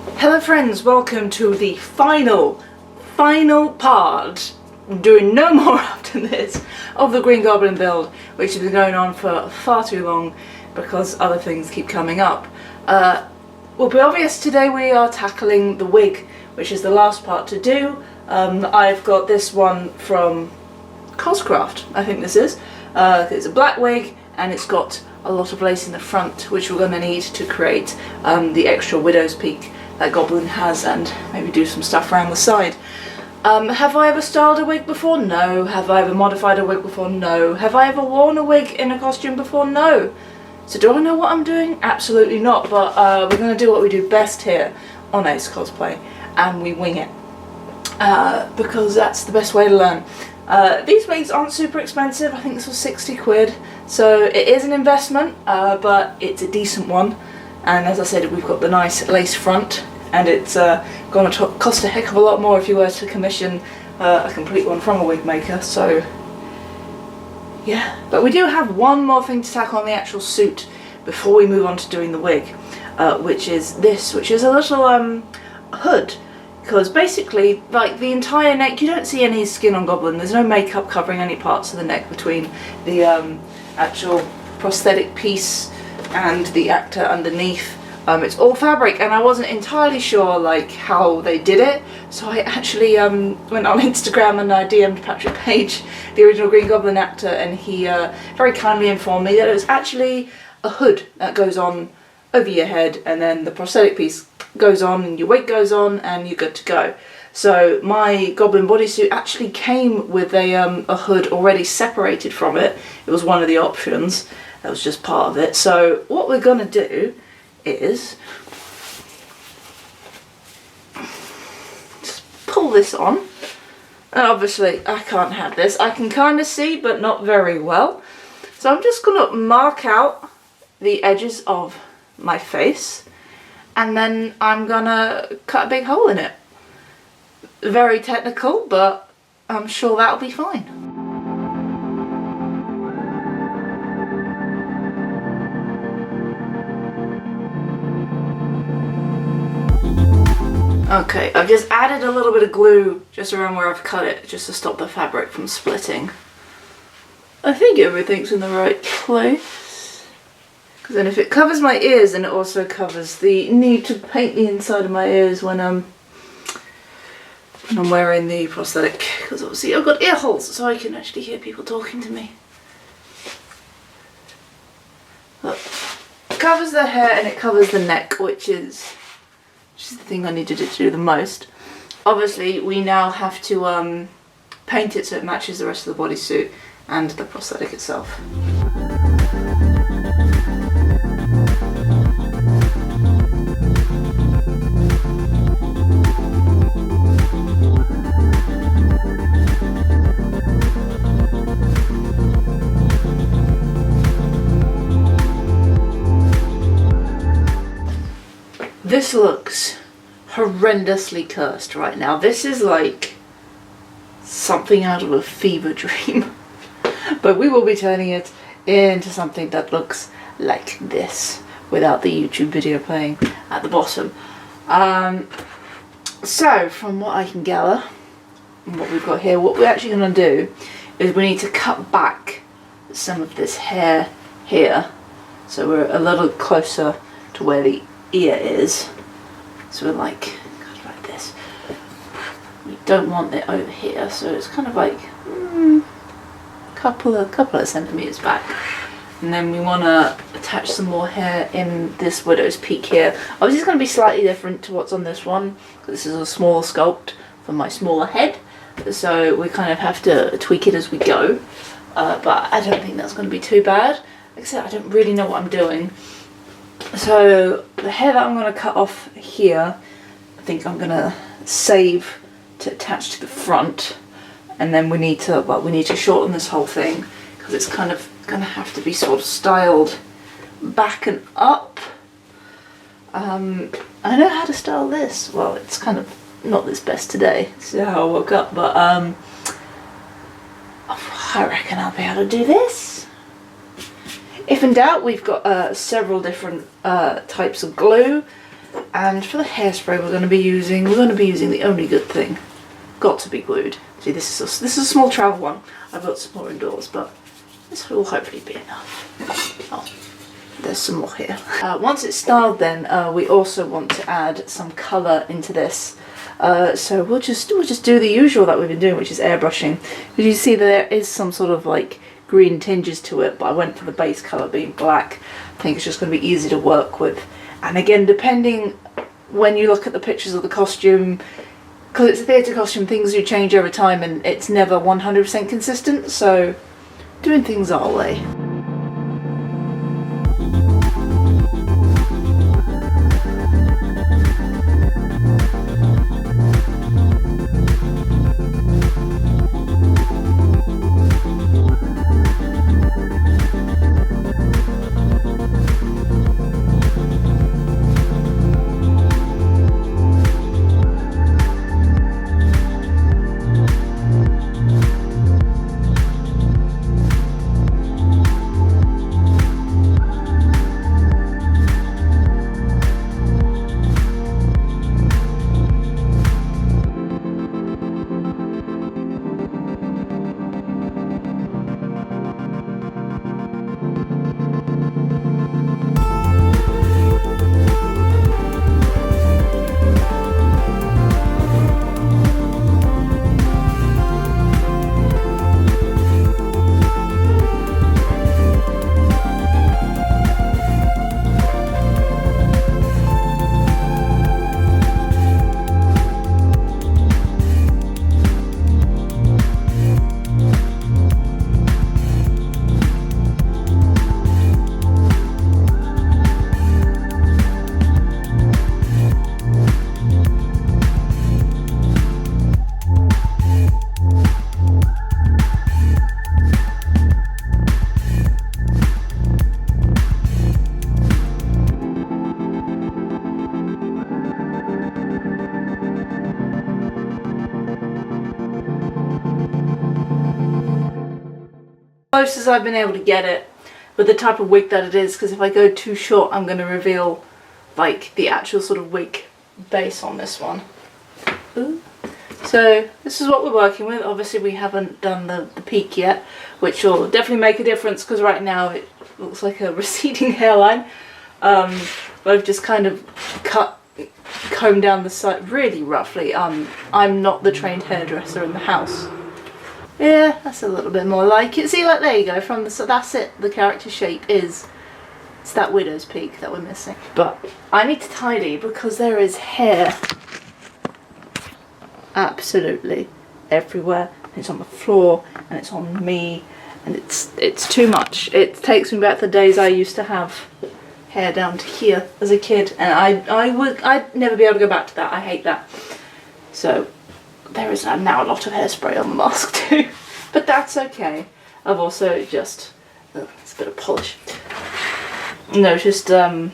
Hello friends, welcome to the final part, I'm doing no more after this, of the Green Goblin build, which has been going on for far too long because other things keep coming up. Will be obvious, today we are tackling the wig, which is the last part to do. I've got this one from Coscraft, I think this is. It's a black wig and it's got a lot of lace in the front, which we're going to need to create the extra widow's peak that Goblin has, and maybe do some stuff around the side. Have I ever styled a wig before? No. Have I ever modified a wig before? No. Have I ever worn a wig in a costume before? No. So do I know what I'm doing? Absolutely not, but we're going to do what we do best here on Ace Cosplay, and we wing it. Because that's the best way to learn. These wigs aren't super expensive. I think this was 60 quid, so it is an investment, but it's a decent one. And as I said, we've got the nice lace front, and it's going to cost a heck of a lot more if you were to commission a complete one from a wig maker, so yeah. But we do have one more thing to tackle on the actual suit before we move on to doing the wig, which is this, which is a little hood. Because basically, like, the entire neck, you don't see any skin on Goblin. There's no makeup covering any parts of the neck between the actual prosthetic piece and the actor underneath. It's all fabric, and I wasn't entirely sure like how they did it, so I actually went on Instagram and I DM'd Patrick Page, the original Green Goblin actor, and he very kindly informed me that it was actually a hood that goes on over your head, and then the prosthetic piece goes on and your wig goes on and you're good to go. So my Goblin bodysuit actually came with a hood already separated from it. It was one of the options. That was just part of it. So what we're going to do is just pull this on. And obviously I can't have this. I can kind of see, but not very well. So I'm just going to mark out the edges of my face, and then I'm going to cut a big hole in it. Very technical, but I'm sure that'll be fine. Okay, I've just added a little bit of glue just around where I've cut it, just to stop the fabric from splitting. I think everything's in the right place. Because then if it covers my ears, then it also covers the need to paint the inside of my ears when I'm wearing the prosthetic. Because obviously I've got ear holes, so I can actually hear people talking to me. Look, it covers the hair and it covers the neck, which is the thing I needed it to do the most. Obviously we now have to paint it so it matches the rest of the bodysuit and the prosthetic itself. This looks horrendously cursed right now. This is like something out of a fever dream. But we will be turning it into something that looks like this, without the YouTube video playing at the bottom. So from what I can gather, and what we've got here, what we're actually going to do is we need to cut back some of this hair here, so we're a little closer to where the ear is. So we're like, kind of like this. We don't want it over here, so it's kind of like a couple of centimeters back. And then we want to attach some more hair in this widow's peak here. Obviously it's going to be slightly different to what's on this one, because this is a small sculpt for my smaller head, so we kind of have to tweak it as we go. But I don't think that's going to be too bad. Like I said, I don't really know what I'm doing. So the hair that I'm going to cut off here, I think I'm going to save to attach to the front, and then we need to shorten this whole thing because it's kind of going to have to be sort of styled back and up. I know how to style this. Well, it's kind of not this best today. This is how I woke up, but I reckon I'll be able to do this. If in doubt, we've got several different types of glue. And for the hairspray, we're going to be using the only good thing. Got to be glued. See, this is a small travel one. I've got some more indoors, but this will hopefully be enough. Oh, there's some more here. Once it's styled, then we also want to add some colour into this. So we'll just do the usual that we've been doing, which is airbrushing. As you see, there is some sort of like green tinges to it, but I went for the base colour being black. I think it's just going to be easy to work with. And again, depending when you look at the pictures of the costume, because it's a theatre costume, things do change over time and it's never 100% consistent, so doing things our way. Close as I've been able to get it with the type of wig that it is, because if I go too short I'm going to reveal like the actual sort of wig base on this one. Ooh. So this is what we're working with. Obviously we haven't done the peak yet, which will definitely make a difference because right now it looks like a receding hairline. I've just kind of combed down the side really roughly. I'm not the trained hairdresser in the house. Yeah, that's a little bit more like it. See, like, there you go, from the, so that's it, the character shape is, it's that widow's peak that we're missing. But I need to tidy because there is hair absolutely everywhere. It's on the floor and it's on me and it's too much. It takes me back to the days I used to have hair down to here as a kid, and I'd never be able to go back to that. I hate that. So there is now a lot of hairspray on the mask too, but that's okay. I've also just, it's a bit of polish, noticed the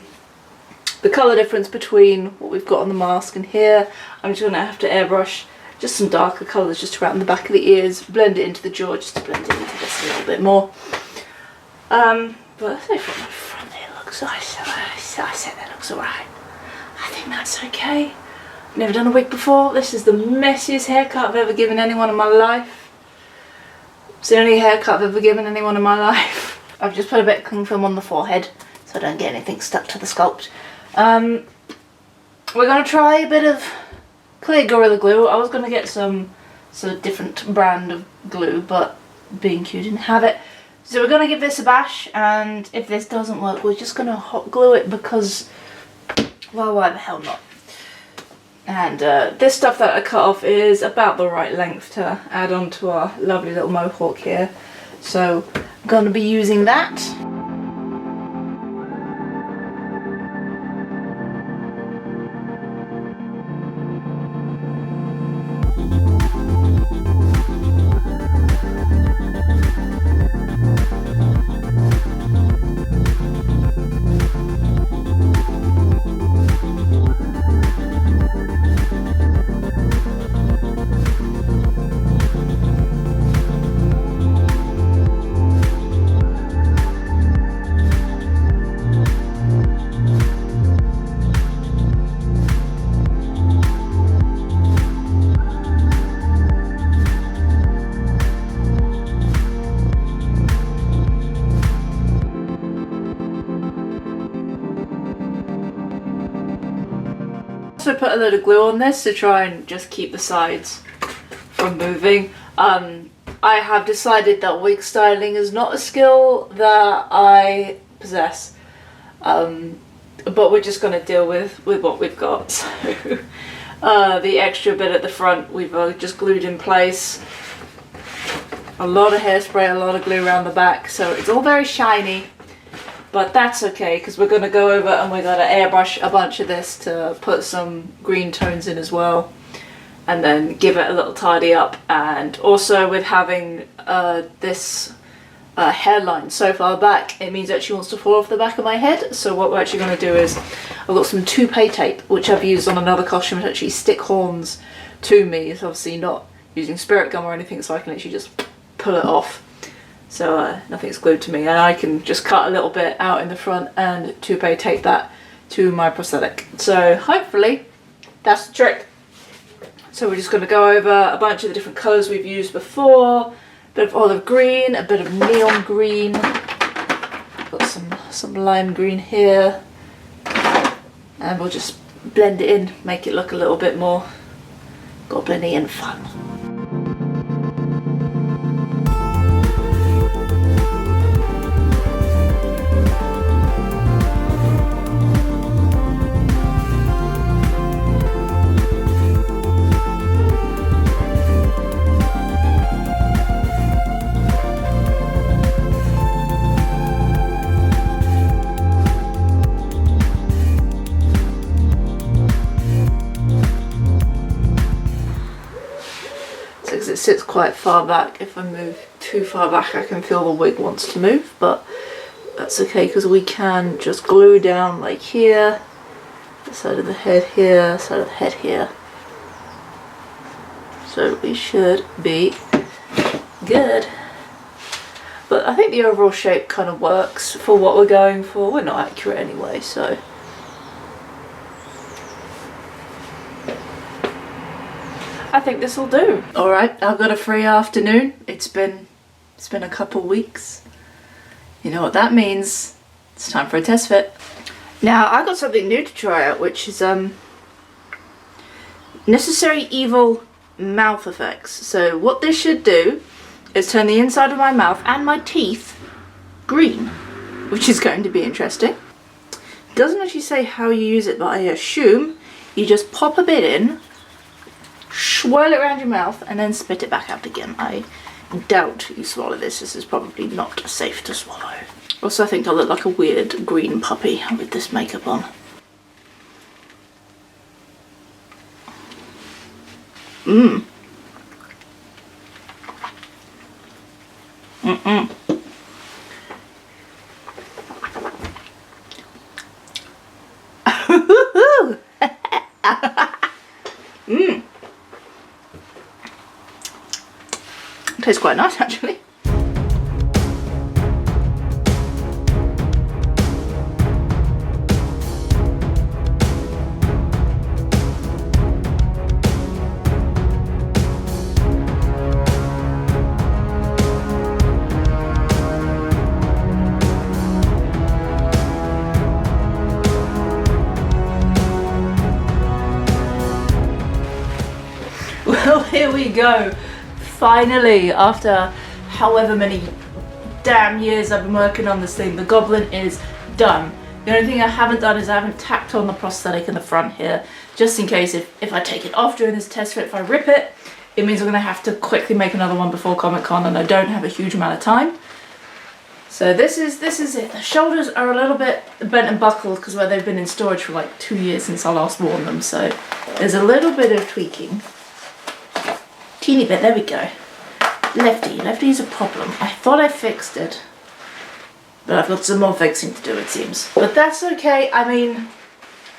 colour difference between what we've got on the mask and here. I'm just going to have to airbrush just some darker colours just around the back of the ears, blend it into the jaw just to blend it into this a little bit more. But I think from the front it looks, I said that looks alright. I think that's okay. Never done a wig before. This is the messiest haircut I've ever given anyone in my life. It's the only haircut I've ever given anyone in my life. I've just put a bit of cling film on the forehead so I don't get anything stuck to the sculpt. We're going to try a bit of clear Gorilla Glue. I was going to get some sort of different brand of glue, but B&Q didn't have it. So we're going to give this a bash, and if this doesn't work we're just going to hot glue it because, well, why the hell not? And this stuff that I cut off is about the right length to add on to our lovely little mohawk here. So I'm going to be using that. also put a load of glue on this to try and just keep the sides from moving. I have decided that wig styling is not a skill that I possess, but we're just going to deal with what we've got. So the extra bit at the front we've just glued in place. A lot of hairspray, a lot of glue around the back, so it's all very shiny, but that's okay because we're going to go over and we're going to airbrush a bunch of this to put some green tones in as well, and then give it a little tidy up. And also with having this hairline so far back, it means that she wants to fall off the back of my head. So what we're actually going to do is, I've got some toupee tape which I've used on another costume to actually stick horns to me. It's obviously not using spirit gum or anything, so I can actually just pull it off, so nothing's glued to me, and I can just cut a little bit out in the front and toupee tape that to my prosthetic. So hopefully that's the trick. So we're just going to go over a bunch of the different colours we've used before. A bit of olive green, a bit of neon green, got some lime green here, and we'll just blend it in, make it look a little bit more goblin-y and fun. Because it sits quite far back. If I move too far back I can feel the wig wants to move, but that's okay because we can just glue down like here, the side of the head here, side of the head here. So we should be good. But I think the overall shape kind of works for what we're going for. We're not accurate anyway, so. I think this will do. Alright, I've got a free afternoon. It's been a couple weeks. You know what that means. It's time for a test fit. Now I got something new to try out, which is Necessary Evil mouth effects. So what this should do is turn the inside of my mouth and my teeth green, which is going to be interesting. It doesn't actually say how you use it, but I assume you just pop a bit in, swirl it around your mouth, and then spit it back out again. I doubt you swallow this. This is probably not safe to swallow. Also, I think I look like a weird green puppy with this makeup on. Mmm. Mm-mm. Mmm. Tastes quite nice actually. Well, here we go. Finally, after however many damn years I've been working on this thing, the Goblin is done. The only thing I haven't done is I haven't tacked on the prosthetic in the front here, just in case if I take it off during this test fit, if I rip it, it means I'm going to have to quickly make another one before Comic Con, and I don't have a huge amount of time. So this is it. The shoulders are a little bit bent and buckled because they've been in storage for like 2 years since I last worn them, so there's a little bit of tweaking. Teeny bit, there we go. Lefty is a problem. I thought I fixed it, but I've got some more fixing to do, it seems. But that's okay. I mean,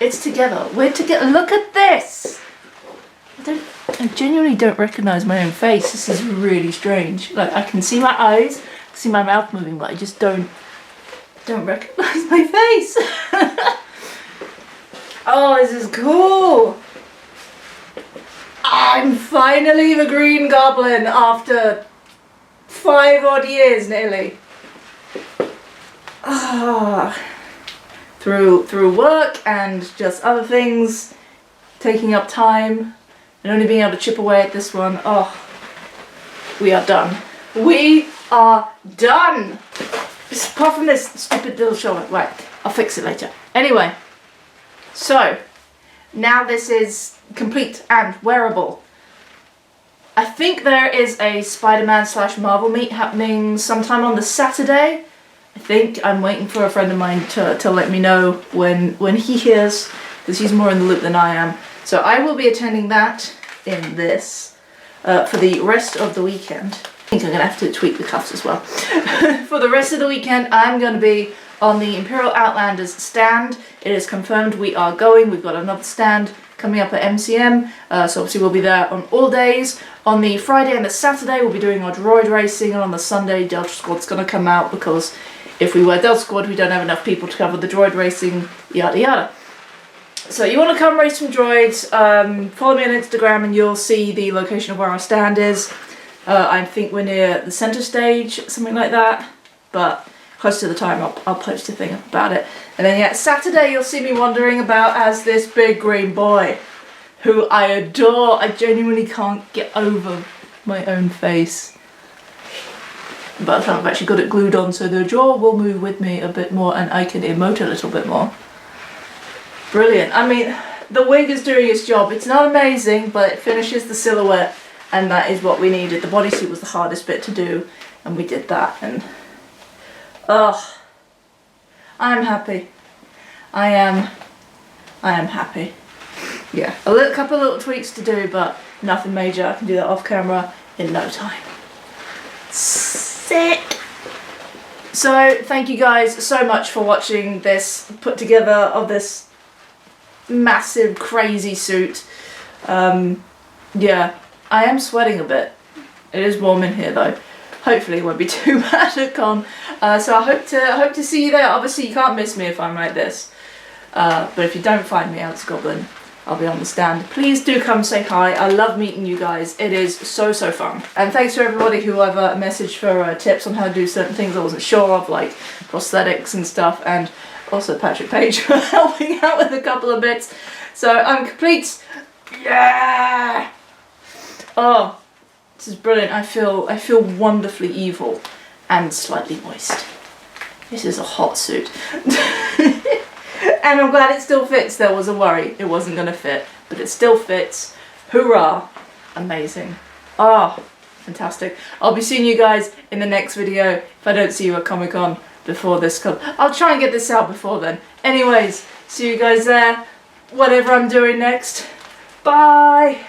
it's together. We're together. Look at this. I genuinely don't recognize my own face. This is really strange. Like, I can see my eyes, I can see my mouth moving, but I just don't recognize my face. Oh, this is cool. I'm finally the Green Goblin after 5 odd years nearly. Through work and just other things, taking up time and only being able to chip away at this one. Oh, we are done. We are done! Apart from this stupid little shoulder. Right, I'll fix it later. Anyway, so now this is complete and wearable. I think there is a Spider-Man / Marvel meet happening sometime on the Saturday. I think I'm waiting for a friend of mine to let me know when he hears, because he's more in the loop than I am. So I will be attending that in this for the rest of the weekend. I think I'm going to have to tweak the cuffs as well. For the rest of the weekend, I'm going to be on the Imperial Outlanders stand. It is confirmed we are going. We've got another stand coming up at MCM, so obviously we'll be there on all days. On the Friday and the Saturday we'll be doing our droid racing, and on the Sunday Delta Squad's going to come out, because if we were Delta Squad we don't have enough people to cover the droid racing, yada yada. So you want to come race some droids, follow me on Instagram and you'll see the location of where our stand is. I think we're near the centre stage, something like that, but close to the time I'll post a thing about it. And then yeah, Saturday you'll see me wandering about as this big green boy who I adore. I genuinely can't get over my own face. But I've actually got it glued on so the jaw will move with me a bit more and I can emote a little bit more. Brilliant. I mean, the wig is doing its job. It's not amazing, but it finishes the silhouette, and that is what we needed. The bodysuit was the hardest bit to do, and we did that, and oh, I'm happy. I am happy. Yeah, a couple of little tweaks to do, but nothing major. I can do that off camera in no time. Sick. So thank you guys so much for watching this put together of this massive crazy suit. Yeah, I am sweating a bit. It is warm in here though. Hopefully it won't be too bad at con. So I hope to see you there. Obviously you can't miss me if I'm like this. But if you don't find me out as Goblin, I'll be on the stand. Please do come say hi. I love meeting you guys. It is so fun. And thanks to everybody who I've messaged for tips on how to do certain things I wasn't sure of, like prosthetics and stuff, and also Patrick Page for helping out with a couple of bits. So I'm complete. Yeah! Oh, this is brilliant. I feel wonderfully evil and slightly moist. This is a hot suit. And I'm glad it still fits. There was a worry it wasn't going to fit, but it still fits. Hoorah! Amazing. Ah, fantastic. I'll be seeing you guys in the next video if I don't see you at Comic Con before this comes. I'll try and get this out before then. Anyways, see you guys there. Whatever I'm doing next. Bye!